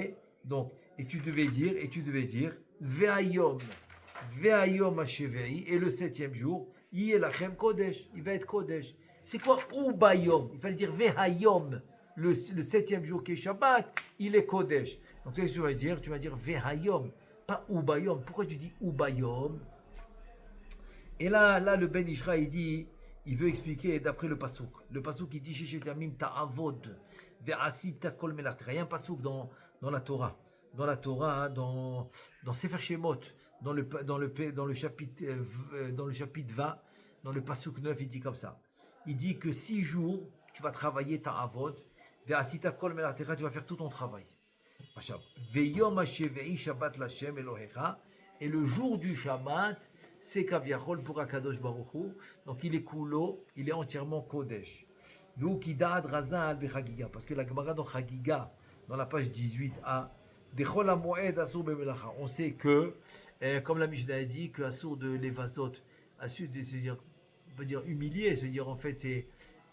Donc, et tu devais dire, ve'ayom hashevei, et le 7e jour, yeh lachem kodesh, il va être kodesh. C'est quoi ubayom? Il fallait dire ve'ayom, le 7e jour qui est Shabbat, il est kodesh. Donc, qu'est-ce que tu vas dire ve'ayom, pas ubayom. Pourquoi tu dis ubayom? Et là, le Ben Ishra, il veut expliquer d'après le pasouk. Le pasouk, il dit Sheshet Yamim ta'avod ve'asita kol melachtecha. Il y a un pasouk dans la Torah. Dans la Torah, dans Sefer Shemot, dans le chapitre 20, dans le pasouk 9, il dit comme ça. Il dit que 6 jours, tu vas travailler ta'avod ve'asita kol melachtecha, tu vas faire tout ton travail. Ve'yom hashevei Shabbat l'Hashem Elohecha. Et le jour du Shabbat, c'est Kaviachol pour Akadosh Baruch Hu, donc il est kulo, il est entièrement Kodesh. Vu qui da'ad razal bechagiga, parce que la Gemara dans Chagiga, dans la page 18a, dechol hamoed asur bemelacha. On sait que, comme la Mishnah a dit, que asur de levazot, c'est-à-dire, on peut dire humilier, c'est-à-dire en fait,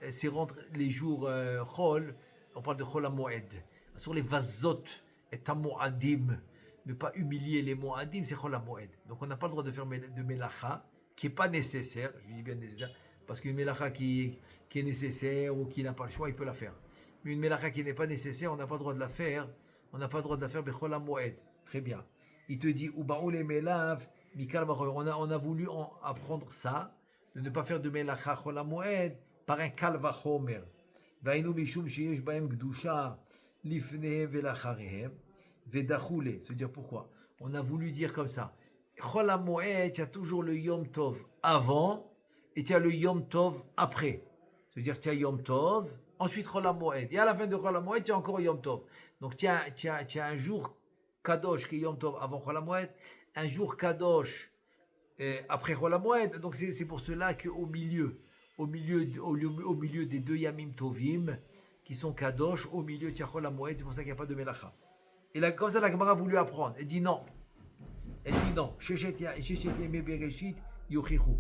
c'est rendre les jours chol, on parle de chol moed, sur les vazot et tamoadim, ne pas humilier les moadim, c'est chol moed. Donc on n'a pas le droit de faire de melacha, qui n'est pas nécessaire, je dis bien nécessaire, parce qu'une melacha qui est nécessaire ou qui n'a pas le choix, il peut la faire. Mais une melacha qui n'est pas nécessaire, on n'a pas le droit de la faire, on n'a pas le droit de la faire bechol moed. Très bien. Il te dit, Ubaou les melav, on a voulu apprendre ça, de ne pas faire de melacha chol moed par un kal vachomer. Vainu mishum sheyesh baem gdusha lifnehem velacharehem vedachoule. C'est-à-dire pourquoi? On a voulu dire comme ça. Chol moed, tu as toujours le yom tov avant et tu as le yom tov après. C'est-à-dire tu as yom tov, ensuite chol moed. Et à la fin de chol moed, tu as encore yom tov. Donc tu as un jour kadosh qui est yom tov avant chol moed, un jour kadosh après Chol HaMoed. Donc c'est pour cela qu'au milieu des deux Yamim Tovim, qui sont Kadosh, au milieu de Chol HaMoed, c'est pour ça qu'il n'y a pas de Melacha. Et là, comme ça, la Gemara a voulu apprendre. Elle dit non. Shechet Yemei Bereshit Yochichu.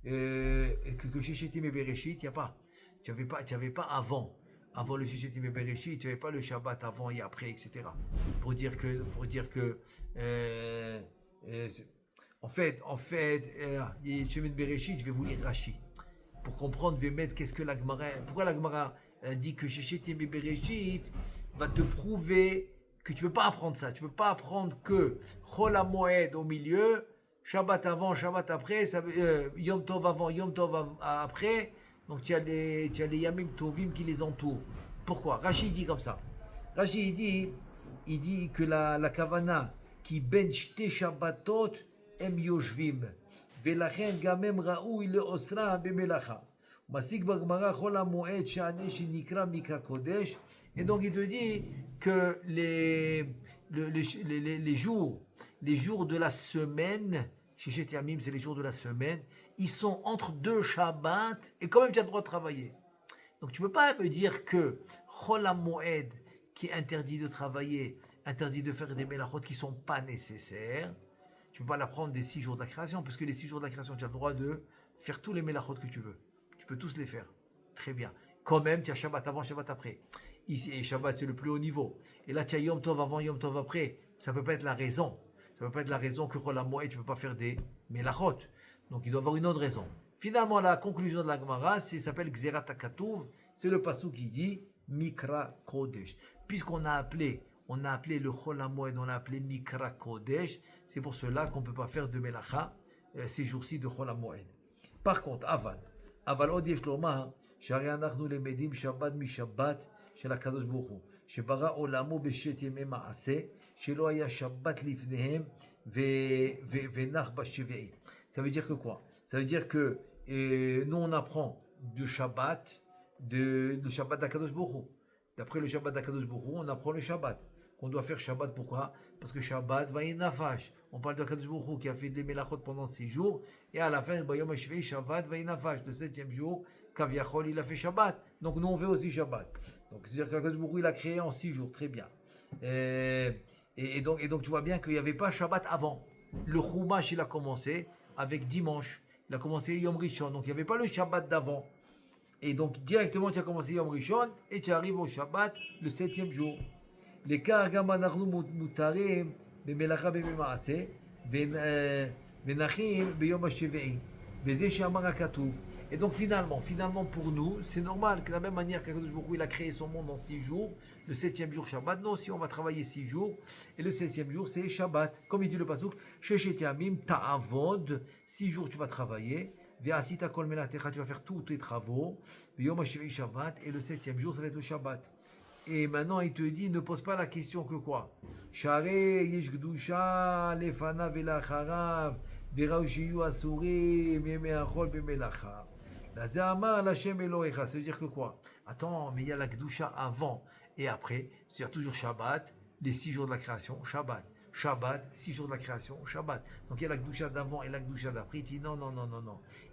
Que Shechet Yemei Bereshit, il n'y a pas. Tu n'avais pas avant. Avant le Shechet Yemei Bereshit, tu n'avais pas le Shabbat avant et après, etc. Pour dire que en fait, Shemet Bereshit, je vais vous lire Rashi. Pour comprendre, je vais mettre qu'est-ce que la Gemara. Pourquoi la Gemara dit que Shechet Yemei Bereshit va te prouver que tu ne peux pas apprendre ça. Tu ne peux pas apprendre que Chol HaMoed au milieu, Shabbat avant, Shabbat après, Yom Tov avant, Yom Tov après. Donc tu as les Yamim Tovim qui les entourent. Pourquoi? Rashi dit comme ça. Rashi il dit que la Kavana qui ben shte Shabbatot em yoshvim velachen gamem raoui leosra bemelacha masik bagmara chol hamoed shane shenikra mikra kodesh. Et donc il te dit que les jours de la semaine, chez Yamim, c'est les jours de la semaine, ils sont entre deux Shabbats et quand même tu as le droit de travailler. Donc tu ne peux pas me dire que Chol HaMoed, qui est interdit de travailler, interdit de faire des mélachot qui ne sont pas nécessaires, tu ne peux pas l'apprendre des 6 jours de la création, parce que les 6 jours de la création, tu as le droit de faire tous les mélachot que tu veux. Tu peux tous les faire. Très bien. Quand même, tu as Shabbat avant, Shabbat après. Ici, et Shabbat, c'est le plus haut niveau. Et là, tu as Yom Tov avant, Yom Tov après. Ça ne peut pas être la raison. Ça ne peut pas être la raison que Chol HaMoed, tu ne peux pas faire des mélachot. Donc, il doit y avoir une autre raison. Finalement, la conclusion de la Gemara, ça s'appelle Gzerat HaKatuv. C'est le passou qui dit Mikra Kodesh. Puisqu'on a appelé le Chol HaMoed, on l'a appelé Mikra Kodesh. C'est pour cela qu'on ne peut pas faire de melacha ces jours-ci de Chol HaMoed. Par contre, Aval עוד יש לומר, שהרי אנחנו למדים שבת משבת של הקדוש ברוך הוא, שברא עולמו בשת ימי מעשה, שלא היה שבת לפניהם ונח בשביעית. Ça veut dire que quoi? Ça veut dire que nous on apprend du Shabbat, le Shabbat d'Akadosh Baruch Hu. D'après le Shabbat d'Akadosh Baruch Hu, on apprend le Shabbat. Qu'on doit faire Shabbat, pourquoi? Parce que Shabbat va y nafash. On parle d'Akadosh Baruch Hu qui a fait des melachot pendant 6 jours, et à la fin, Bayom HaShvei, Shabbat va y nafash. Le 7e jour, Kaviachol, il a fait Shabbat. Donc nous on fait aussi Shabbat. Donc c'est-à-dire qu'Akadosh Baruch Hu, il a créé en 6 jours, très bien. Et donc tu vois bien qu'il n'y avait pas Shabbat avant. Le Chumash, il a commencé avec dimanche. Il a commencé Yom Rishon, donc il n'y avait pas le Shabbat d'avant. Et donc directement tu as commencé Yom Rishon et tu arrives au Shabbat le 7e jour. Les cas גם אנחנו מותרים במלאכה ובמעשה ונחים ביום השביעי וזה שאמר הכתוב. Et donc finalement pour nous, c'est normal que de la même manière qu'Akadosh Baruch Hu il a créé son monde en 6 jours, le 7e jour Shabbat, nous aussi on va travailler 6 jours, et le 7e jour c'est Shabbat. Comme il dit le pasuk, Shechet Yamim ta'avod, 6 jours tu vas travailler, Ve'asita kol melatecha, tu vas faire tous tes travaux, Yom HaShvi'i Shabbat, et le 7e jour ça va être le Shabbat. Et maintenant il te dit, ne pose pas la question que quoi? Share yesh gdusha lefana velacharav, verav shiyu asurim, yemei achol b'melacha. Ça veut dire que quoi? Attends, mais il y a la Gdusha avant et après. C'est-à-dire toujours Shabbat, les 6 jours de la création, Shabbat. Shabbat, 6 jours de la création, Shabbat. Donc il y a la Gdusha d'avant et la Gdusha d'après. Il dit non.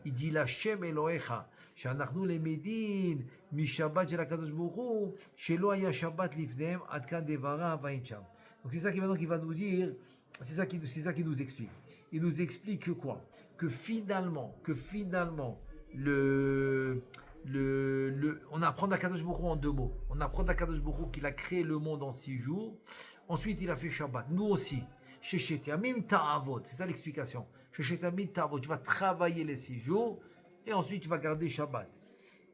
Il dit la Shem Elohecha, Shanachnu le Medin, mi Shabbat de la Kadosh Baruch Hu, Shelo haya Shabbat lifnem, Adkan devara vaincham. Donc c'est ça qui maintenant qui va nous dire, c'est ça qui nous explique. Il nous explique que quoi? que finalement, on apprend d'Akadosh Baruch Hu en deux mots. On apprend d'Akadosh Baruch Hu qu'il a créé le monde en 6 jours. Ensuite, il a fait Shabbat. Nous aussi. Shechet Yamim Ta'avot. C'est ça l'explication. Shechet Yamim Ta'avot. Tu vas travailler les 6 jours et ensuite tu vas garder Shabbat.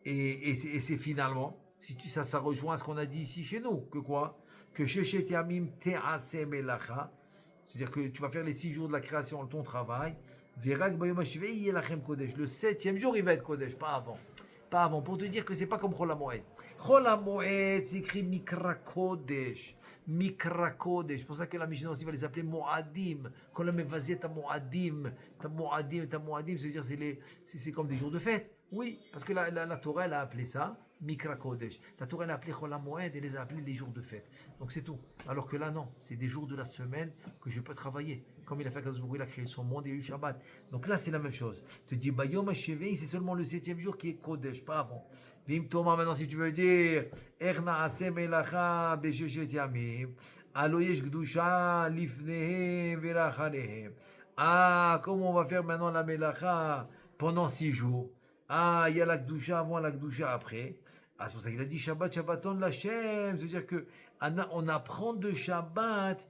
Et c'est finalement, ça rejoint ce qu'on a dit ici chez nous. Que quoi? Que Shechet Yamim Te'ase Melacha. C'est-à-dire que tu vas faire les 6 jours de la création de ton travail. Virak Bayom HaShivei Yelachem Kodesh. Le 7e jour, il va être Kodesh, pas avant. Pas avant, pour te dire que c'est pas comme Chol HaMoed. Chol HaMoed, c'est écrit Mikra Kodesh. Mikra Kodesh. C'est pour ça que la Mishnah aussi va les appeler Moadim. Quand le Mevazé, ta Moadim, ça veut dire c'est comme des jours de fête. Oui, parce que la Torah, elle a appelé ça Mikra Kodesh. La Torah, elle a appelé Chol HaMoed, elle les a appelés les jours de fête. Donc c'est tout. Alors que là, non, c'est des jours de la semaine que je peux travailler. Comme il a fait Kadosh Baruch Hu, il a créé son monde et il y a eu Shabbat. Donc là, c'est la même chose. Tu te dis, Bayom HaShevei, c'est seulement le 7e jour qui est Kodesh, pas avant. Vim Thomas, maintenant, si tu veux dire, Erna Ase Melacha Beshechet Yamim, Aloyesh Gdusha Lifnehem Verachanehem. Ah, comment on va faire maintenant la Melacha pendant 6 jours? Ah, il y a la Gdusha avant, la Gdusha après. Ah, c'est pour ça qu'il a dit Shabbat, Shabbaton Lachem. C'est-à-dire qu'on apprend de Shabbat.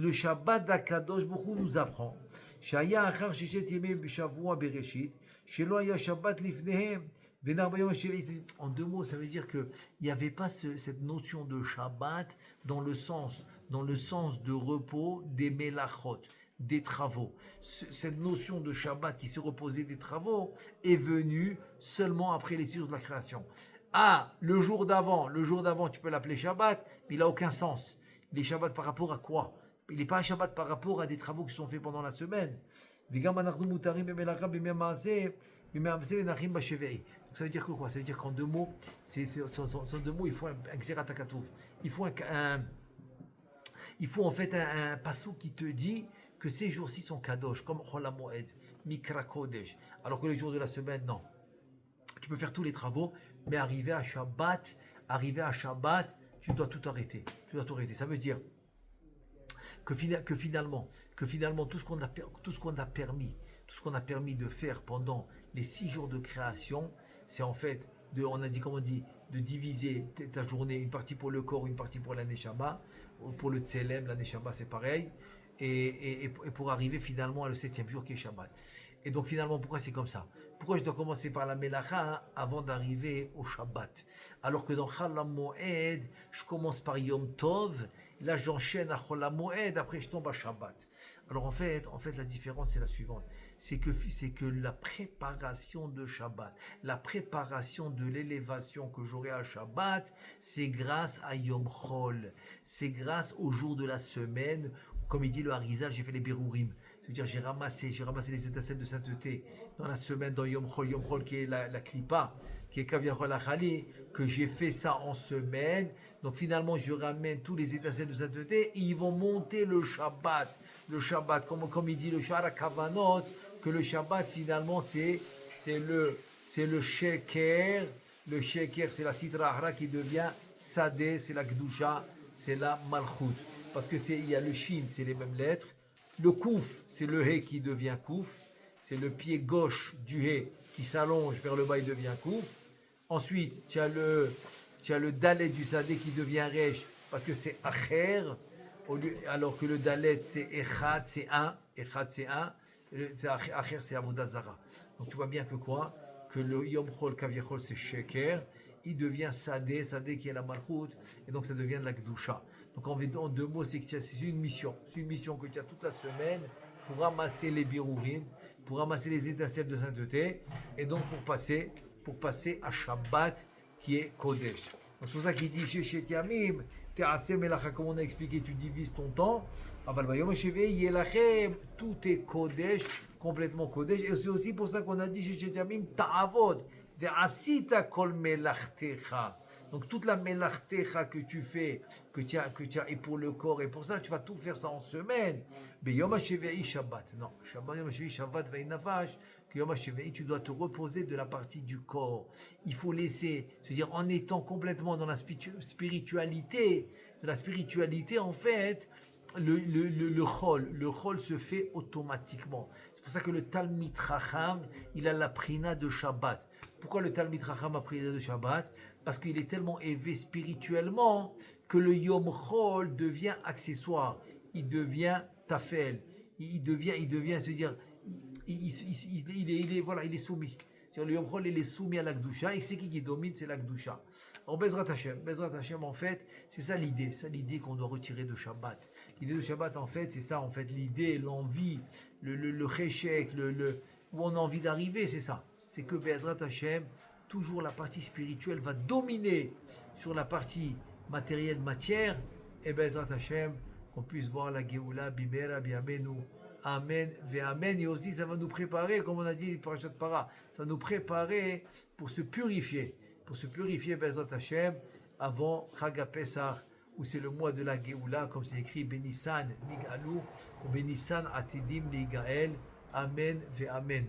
Le Shabbat d'Akadosh Baruch Hu nous apprend. Shaya achar sheshet yemei b'shavua bereshit, shelo haya Shabbat lifnehem, venar bayom hashevei. En deux mots, ça veut dire que il n'y avait pas cette notion de Shabbat dans le sens de repos des melachot, des travaux. Cette notion de Shabbat qui se reposait des travaux est venue seulement après les 6 jours de la création. Ah, le jour d'avant, tu peux l'appeler Shabbat, mais il n'a aucun sens. Il est Shabbat par rapport à quoi? Il n'est pas un Shabbat par rapport à des travaux qui sont faits pendant la semaine. Donc ça veut dire que quoi? Ça veut dire qu'en deux mots, en deux mots, il faut un Xerat HaKatuv. Il faut en fait un passage qui te dit que ces jours-ci sont kadosh, comme Chol HaMoed, Mikra Kodesh. Alors que les jours de la semaine, non. Tu peux faire tous les travaux, mais arriver à Shabbat, tu dois tout arrêter. Ça veut dire que finalement, tout ce qu'on a permis de faire pendant les 6 jours de création, c'est en fait de diviser ta journée, une partie pour le corps, une partie pour la neshama, pour le tselem, la neshama c'est pareil, et pour arriver finalement à le 7e jour qui est Shabbat. Et donc finalement, pourquoi c'est comme ça? Pourquoi je dois commencer par la Melacha avant d'arriver au Shabbat? Alors que dans Chol HaMoed, je commence par Yom Tov, là j'enchaîne à Chol HaMoed, après je tombe à Shabbat. Alors en fait la différence c'est la suivante. C'est que la préparation de Shabbat, la préparation de l'élévation que j'aurai à Shabbat, c'est grâce à Yom Chol. C'est grâce au jour de la semaine. Comme il dit le Harizal, j'ai fait les Berurim. C'est-à-dire j'ai ramassé les étincelles de sainteté dans la semaine, dans Yom Chol qui est la Klippa, qui est Kaviachol Achali, que j'ai fait ça en semaine. Donc finalement, je ramène tous les étincelles de sainteté et ils vont monter le Shabbat. Le Shabbat, comme il dit le Shara Kavanot, que le Shabbat finalement c'est le Sheker. Le Sheker, c'est la Sitra Achra qui devient Sadeh, c'est la Gdusha, c'est la Malchut. Parce que il y a le Shin, c'est les mêmes lettres. Le Kouf, c'est le He qui devient Kouf. C'est le pied gauche du He qui s'allonge vers le bas, il devient Kouf. Ensuite, tu as le Dalet du Sadeh qui devient Resh parce que c'est Acher, alors que le Dalet c'est Echad, c'est un. Echad, c'est un. Acher, c'est Avodah Zara. Donc tu vois bien que quoi? Que le Yom Chol Kaviachol c'est Sheker. Il devient Sadeh qui est la Malchut. Et donc ça devient de la Gdusha. Donc en deux mots, c'est que c'est une mission. C'est une mission que tu as toute la semaine pour ramasser les birourim, pour ramasser les étincelles de sainteté, et donc pour passer à Shabbat qui est Kodesh. Donc c'est pour ça qu'il dit Shechet Yamim, Te'aseh Melacha, comme on a expliqué, tu divises ton temps. Aval Bayom HaShevei Yelachem, tout est Kodesh, complètement Kodesh. Et c'est aussi pour ça qu'on a dit Shechet Yamim Ta'avod, Ve'asita Kol Melachtecha. Donc toute la melachtecha que tu fais, que tu as et pour le corps et pour ça, tu vas tout faire ça en semaine. Mais Yom HaShevei Shabbat. Non, Shabbat Yom HaShevei Shabbat Ve'inavash, que Yom HaShevei, tu dois te reposer de la partie du corps. Il faut laisser, c'est-à-dire en étant complètement dans la spiritualité, en fait, le chol se fait automatiquement. C'est pour ça que le Talmid Chacham, il a la prina de Shabbat. Pourquoi le Talmid Chacham a prina de Shabbat? Parce qu'il est tellement élevé spirituellement que le Yom Chol devient accessoire. Il devient tafel. Il devient se dire, il est soumis. Le Yom Chol, il est soumis à l'Akdusha, et c'est qui domine, c'est l'Akdusha. Alors, Bezrat Hashem, en fait, c'est ça l'idée qu'on doit retirer de Shabbat. L'idée de Shabbat, en fait, c'est ça, en fait, l'idée, l'envie, le cheshek, où on a envie d'arriver, c'est ça. C'est que Bezrat Hashem, toujours la partie spirituelle va dominer sur la partie matérielle, matière, et Bezrat Hashem, qu'on puisse voir la Géoula, Bimera, Biamenu, Amen, ve Amen. Et aussi, ça va nous préparer, comme on a dit, Parashat Para, ça va nous préparer pour se purifier, Bezrat Hashem, avant Chag HaPesach, où c'est le mois de la Géoula, comme c'est écrit, Benissan Nigalu, ou Benissan Atidim Ligael, Amen, ve Amen.